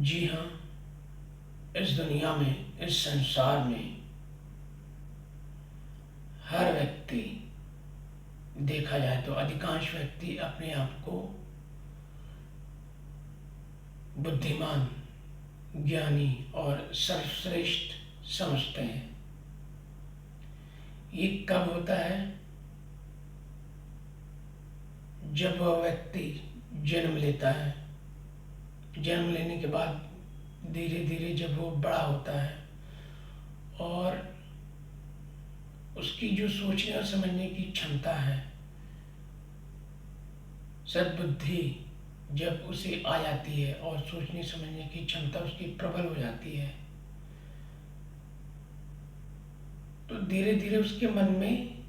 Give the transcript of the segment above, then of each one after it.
जी हाँ, इस दुनिया में, इस संसार में हर व्यक्ति, देखा जाए तो अधिकांश व्यक्ति अपने आप को बुद्धिमान, ज्ञानी और सर्वश्रेष्ठ समझते हैं। ये कब होता है? जब वह व्यक्ति जन्म लेता है। जन्म लेने के बाद धीरे धीरे जब वो बड़ा होता है और उसकी जो सोचने और समझने की क्षमता है, सद्बुद्धि जब उसे आ जाती है और सोचने समझने की क्षमता उसकी प्रबल हो जाती है, तो धीरे धीरे उसके मन में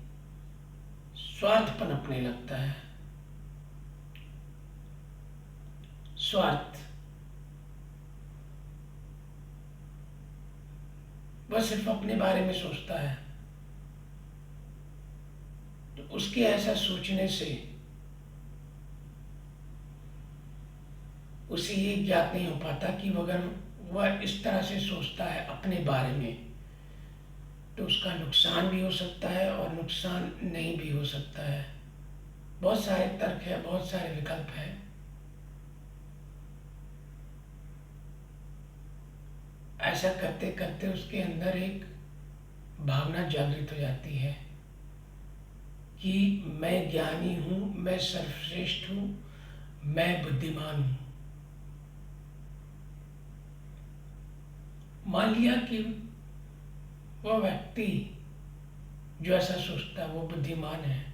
स्वार्थ पनपने लगता है। स्वार्थ, वह सिर्फ अपने बारे में सोचता है। तो उसके ऐसा सोचने से उसे ये ज्ञात नहीं हो पाता कि अगर वह इस तरह से सोचता है अपने बारे में तो उसका नुकसान भी हो सकता है और नुकसान नहीं भी हो सकता है। बहुत सारे तर्क है, बहुत सारे विकल्प है। ऐसा करते करते उसके अंदर एक भावना जागृत हो जाती है कि मैं ज्ञानी हूँ, मैं सर्वश्रेष्ठ हूँ, मैं बुद्धिमान हूँ। मान लिया कि वह व्यक्ति जो ऐसा सोचता है वो बुद्धिमान है।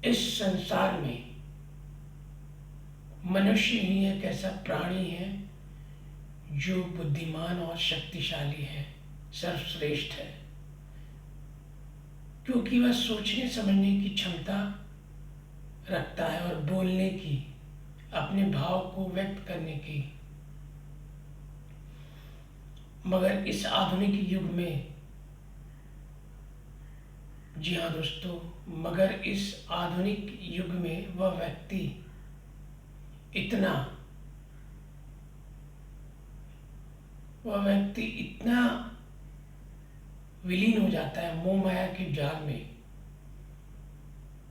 इस संसार में मनुष्य ही एक ऐसा प्राणी है जो बुद्धिमान और शक्तिशाली है, सर्वश्रेष्ठ है, क्योंकि वह सोचने समझने की क्षमता रखता है और बोलने की, अपने भाव को व्यक्त करने की। मगर इस आधुनिक युग में, जी हाँ दोस्तों, मगर इस आधुनिक युग में वह व्यक्ति इतना विलीन हो जाता है मोह माया के जाल में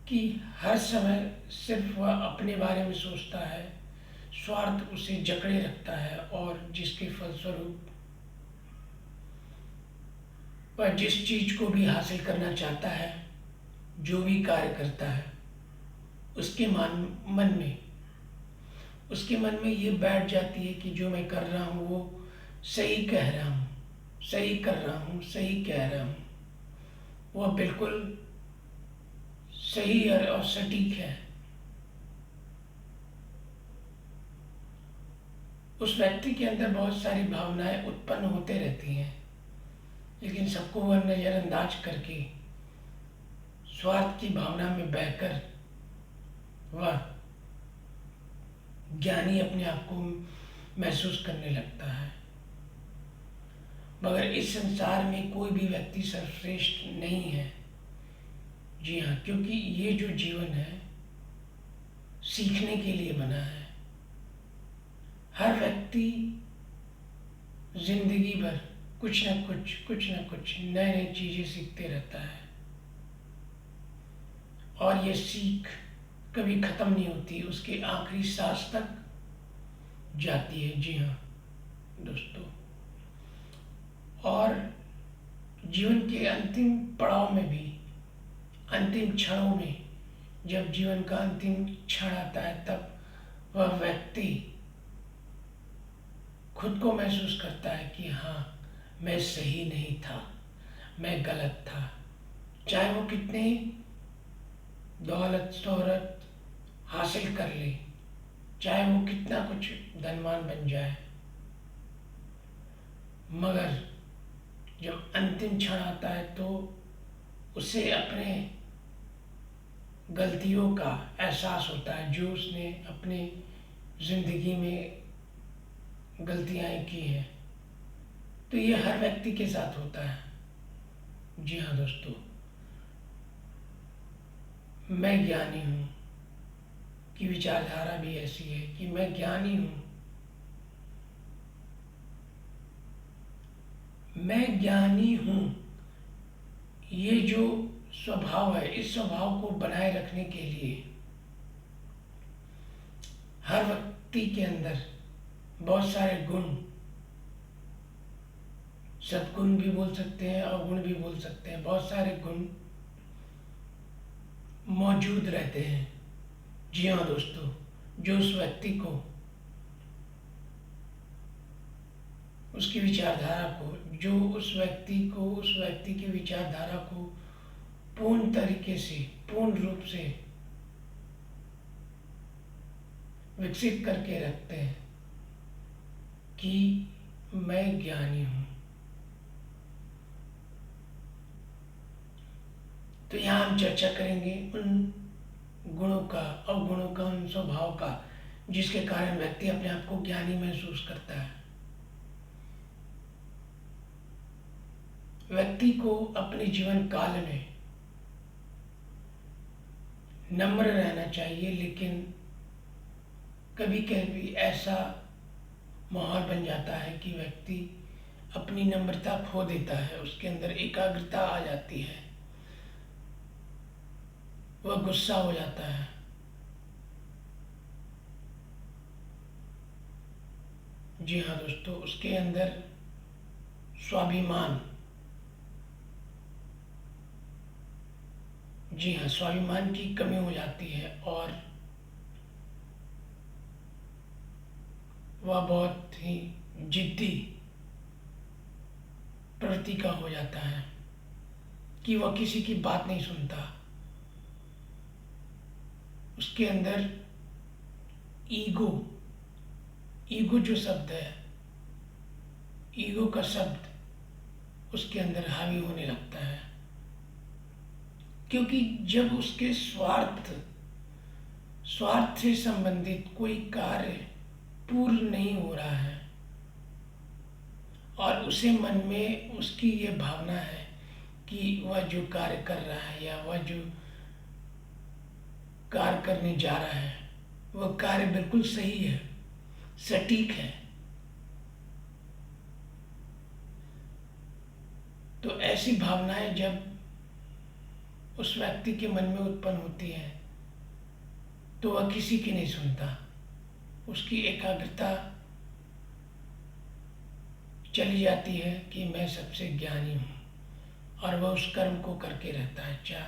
कि हर समय सिर्फ वह अपने बारे में सोचता है। स्वार्थ उसे जकड़े रखता है और जिसके फलस्वरूप वह जिस चीज को भी हासिल करना चाहता है, जो भी कार्य करता है, उसके मन में ये बैठ जाती है कि जो मैं कर रहा हूँ वो सही कह रहा हूँ, सही कर रहा हूँ, सही कह रहा हूँ। वह बिल्कुल सही और सटीक है। उस व्यक्ति के अंदर बहुत सारी भावनाएं उत्पन्न होते रहती हैं, लेकिन सबको वह नज़रअंदाज करके स्वार्थ की भावना में बहकर वह ज्ञानी अपने आप को महसूस करने लगता है। मगर इस संसार में कोई भी व्यक्ति सर्वश्रेष्ठ नहीं है। जी हाँ, क्योंकि ये जो जीवन है सीखने के लिए बना है। हर व्यक्ति जिंदगी भर कुछ न कुछ नए नए चीजें सीखते रहता है और ये सीख कभी खत्म नहीं होती, उसके आखिरी सांस तक जाती है। जी हाँ दोस्तों, और जीवन के अंतिम पड़ाव में भी, अंतिम क्षणों में, जब जीवन का अंतिम क्षण आता है, तब वह व्यक्ति खुद को महसूस करता है कि हाँ, मैं सही नहीं था, मैं गलत था। चाहे वो कितने दौलत शोहरत हासिल कर ले, चाहे वो कितना कुछ धनवान बन जाए, मगर जब अंतिम क्षण आता है तो उसे अपने गलतियों का एहसास होता है, जो उसने अपने जिंदगी में गलतियां की हैं। तो ये हर व्यक्ति के साथ होता है। जी हाँ दोस्तों, मैं ज्ञानी हूँ, की विचारधारा भी ऐसी है कि मैं ज्ञानी हूँ, मैं ज्ञानी हूँ। ये जो स्वभाव है, इस स्वभाव को बनाए रखने के लिए हर व्यक्ति के अंदर बहुत सारे गुण, सद्गुण भी बोल सकते हैं, अवगुण भी बोल सकते हैं, बहुत सारे गुण मौजूद रहते हैं। जी हाँ दोस्तों, जो उस व्यक्ति को, उसकी विचारधारा को, जो उस व्यक्ति को, उस व्यक्ति की विचारधारा को पूर्ण तरीके से, पूर्ण रूप से विकसित करके रखते हैं कि मैं ज्ञानी हूँ। तो यहाँ हम चर्चा करेंगे उन गुणों का, अवगुणों का, उन स्वभाव का जिसके कारण व्यक्ति अपने आप को ज्ञानी महसूस करता है। व्यक्ति को अपने जीवन काल में नम्र रहना चाहिए, लेकिन कभी कभी ऐसा माहौल बन जाता है कि व्यक्ति अपनी नम्रता खो देता है, उसके अंदर एकाग्रता आ जाती है, वह गुस्सा हो जाता है। जी हाँ दोस्तों, उसके अंदर स्वाभिमान, जी हाँ, स्वाभिमान की कमी हो जाती है और वह बहुत ही जिद्दी प्रवृत्ति का हो जाता है कि वह किसी की बात नहीं सुनता। उसके अंदर ईगो, ईगो जो शब्द है, ईगो का शब्द उसके अंदर हावी होने लगता है, क्योंकि जब उसके स्वार्थ से संबंधित कोई कार्य पूर्ण नहीं हो रहा है और उसे मन में उसकी ये भावना है कि वह जो कार्य कर रहा है या वह जो कार्य करने जा रहा है वह कार्य बिल्कुल सही है, सटीक है, तो ऐसी भावनाएं जब उस व्यक्ति के मन में उत्पन्न होती हैं तो वह किसी की नहीं सुनता। उसकी एकाग्रता चली जाती है कि मैं सबसे ज्ञानी हूँ और वह उस कर्म को करके रहता है। अच्छा,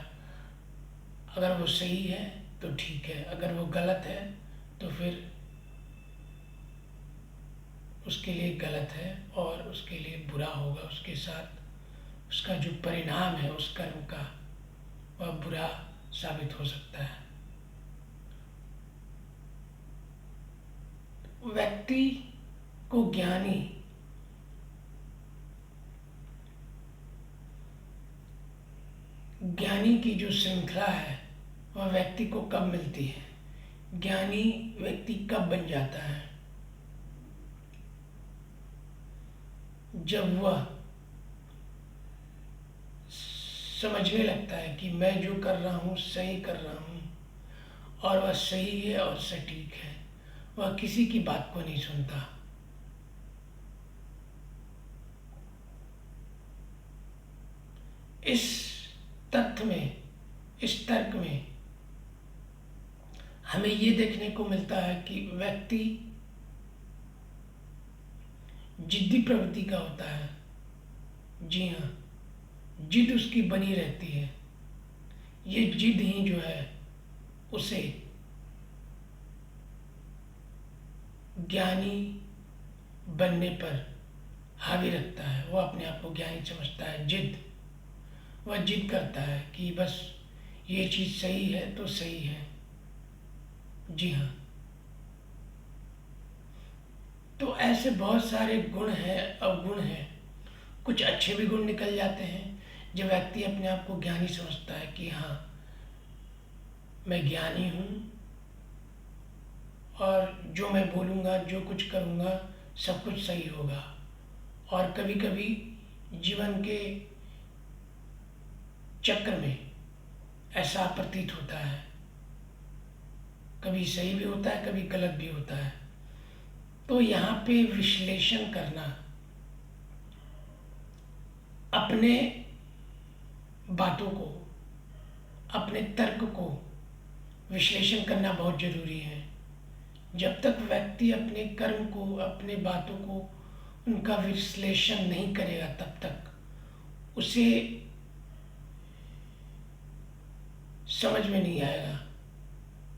अगर वो सही है तो ठीक है, अगर वो गलत है तो फिर उसके लिए गलत है और उसके लिए बुरा होगा, उसके साथ उसका जो परिणाम है उस कर्म का वह बुरा साबित हो सकता है। व्यक्ति को ज्ञानी की जो श्रृंखला है वह व्यक्ति को कब मिलती है, ज्ञानी व्यक्ति कब बन जाता है? जब वह समझने लगता है कि मैं जो कर रहा हूँ सही कर रहा हूँ और वह सही है और सटीक है, वह किसी की बात को नहीं सुनता। इस तथ्य में, इस तर्क में हमें ये देखने को मिलता है कि व्यक्ति जिद्दी प्रवृत्ति का होता है। जी हाँ, जिद उसकी बनी रहती है। ये जिद ही जो है उसे ज्ञानी बनने पर हावी रखता है। वह अपने आप को ज्ञानी समझता है। वह जिद करता है कि बस ये चीज़ सही है तो सही है। जी हाँ, तो ऐसे बहुत सारे गुण हैं, अवगुण हैं। कुछ अच्छे भी गुण निकल जाते हैं जब व्यक्ति अपने आप को ज्ञानी समझता है कि हाँ, मैं ज्ञानी हूँ और जो मैं बोलूँगा, जो कुछ करूँगा, सब कुछ सही होगा। और कभी कभी जीवन के चक्र में ऐसा प्रतीत होता है, कभी सही भी होता है, कभी गलत भी होता है। तो यहाँ पे विश्लेषण करना, अपने बातों को, अपने तर्क को विश्लेषण करना बहुत ज़रूरी है। जब तक व्यक्ति अपने कर्म को, अपने बातों को, उनका विश्लेषण नहीं करेगा, तब तक उसे समझ में नहीं आएगा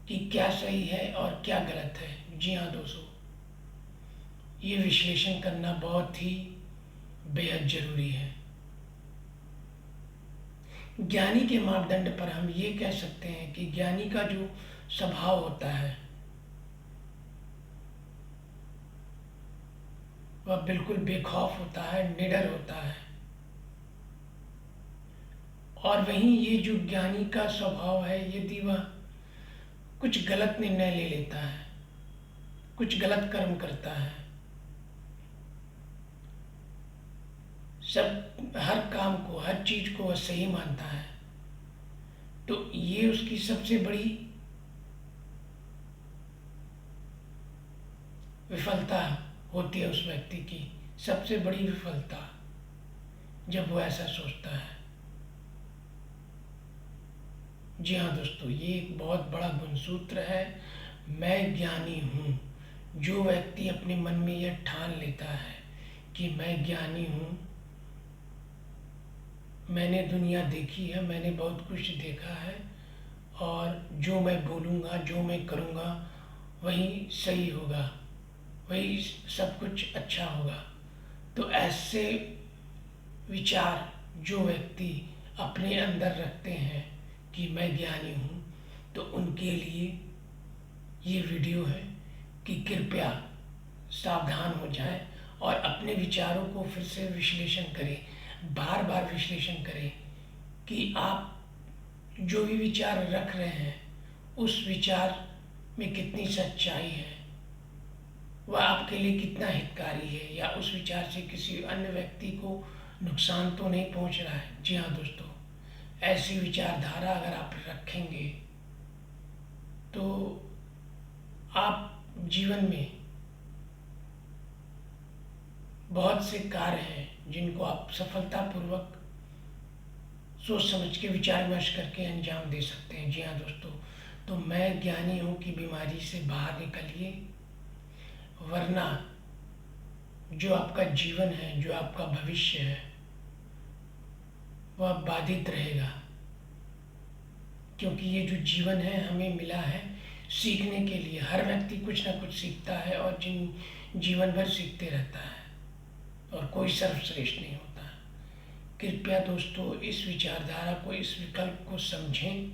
कि क्या सही है और क्या गलत है। जी हाँ दोस्तों, ये विश्लेषण करना बहुत ही बेहद ज़रूरी है। ज्ञानी के मापदंड पर हम ये कह सकते हैं कि ज्ञानी का जो स्वभाव होता है वह बिल्कुल बेखौफ होता है, निडर होता है। और वहीं ये जो ज्ञानी का स्वभाव है, यदि वह कुछ गलत निर्णय ले लेता है, कुछ गलत कर्म करता है, हर काम को, हर चीज को वह सही मानता है, तो ये उसकी सबसे बड़ी विफलता होती है। उस व्यक्ति की सबसे बड़ी विफलता, जब वो ऐसा सोचता है। जी हाँ दोस्तों, ये एक बहुत बड़ा गुणसूत्र है, मैं ज्ञानी हूँ। जो व्यक्ति अपने मन में यह ठान लेता है कि मैं ज्ञानी हूँ, मैंने दुनिया देखी है, मैंने बहुत कुछ देखा है, और जो मैं बोलूँगा, जो मैं करूँगा वही सही होगा, वही सब कुछ अच्छा होगा। तो ऐसे विचार जो व्यक्ति अपने अंदर रखते हैं कि मैं ज्ञानी हूँ, तो उनके लिए ये वीडियो है कि कृपया सावधान हो जाएं और अपने विचारों को फिर से विश्लेषण करें, बार बार विश्लेषण करें कि आप जो भी विचार रख रहे हैं उस विचार में कितनी सच्चाई है, वह आपके लिए कितना हितकारी है, या उस विचार से किसी अन्य व्यक्ति को नुकसान तो नहीं पहुंच रहा है। जी हाँ दोस्तों, ऐसी विचारधारा अगर आप रखेंगे तो आप जीवन में बहुत से कार्य हैं जिनको आप सफलतापूर्वक सोच समझ के, विचार विमर्श करके अंजाम दे सकते हैं। जी हाँ दोस्तों, तो मैं ज्ञानी हूँ कि बीमारी से बाहर निकलिए, वरना जो आपका जीवन है, जो आपका भविष्य है, वह बाधित रहेगा। क्योंकि ये जो जीवन है हमें मिला है सीखने के लिए। हर व्यक्ति कुछ ना कुछ सीखता है और जीवन भर सीखते रहता है, और कोई सर्वश्रेष्ठ नहीं होता। कृपया दोस्तों इस विचारधारा को, इस विकल्प को समझें